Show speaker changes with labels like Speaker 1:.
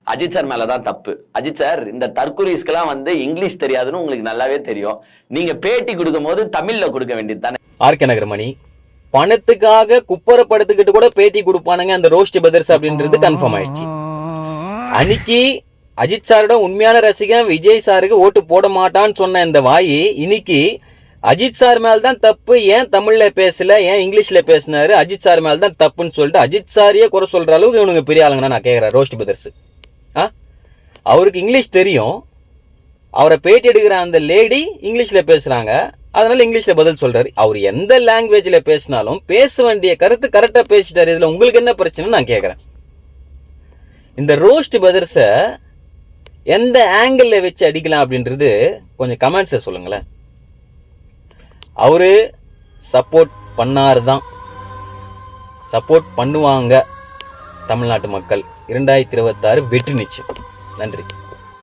Speaker 1: Ajith sir மேலதான் தப்பு. Ajith sir, இந்த தற்குறிஸ்க்கெல்லாம் வந்து இங்கிலீஷ் தெரியாதுன்னு உங்களுக்கு நல்லாவே தெரியும். நீங்க பேட்டி கொடுக்கும் போது தமிழ்ல கொடுக்க வேண்டியது தானே.
Speaker 2: ஆர்கே நகர்மணி பணத்துக்காக குப்பரப்படுத்திக்கிட்டு கூட பேட்டி கொடுப்பானுங்க அந்த ரோஸ்ட் பிரதர்ஸ் அப்படின்றது கன்ஃபார்ம் ஆயிடுச்சு. அன்னைக்கு அஜித் சாரோட உண்மையான ரசிகன் விஜய் சாருக்கு ஓட்டு போட மாட்டான்னு சொன்ன இந்த வாயி இன்னைக்கு அஜித் சார் மேல்தான் தப்பு, ஏன் தமிழ்ல பேசல, ஏன் இங்கிலீஷ்ல பேசினாரு, அஜித் சார் மேல்தான் தப்புன்னு சொல்லிட்டு அஜித் சாரியே குறை சொல்ற அளவுக்கு இவனுங்க பெரிய ஆளுங்கண்ணா. நான் கேட்கிறேன் ரோஸ்ட் பிரதர்ஸ், அவருக்கு இங்கிலீஷ் தெரியும், அவரை பேட்டி எடுக்கிற அந்த லேடி இங்கிலீஷ்ல பேசுறாங்க, அதனால இங்கிலீஷ்ல பதில் சொல்றாரு. அவர் எந்த லாங்குவேஜ்ல பேசினாலும் பேச வேண்டிய கருத்து கரெக்டா பேசிட்டாரு. இதுல உங்களுக்கு என்ன பிரச்சனை நான் கேட்கிறேன். இந்த ரோஸ்ட் பிரதர்ஸ எந்த ஆங்கிள் வச்சு அடிக்கலாம் அப்படின்றது கொஞ்சம் கமெண்ட்ஸை சொல்லுங்களேன். அவரு சப்போர்ட் பண்ணாருதான், சப்போர்ட் பண்ணுவாங்க தமிழ்நாட்டு மக்கள். 2026 வெற்றி நிச்சயம். நன்றி.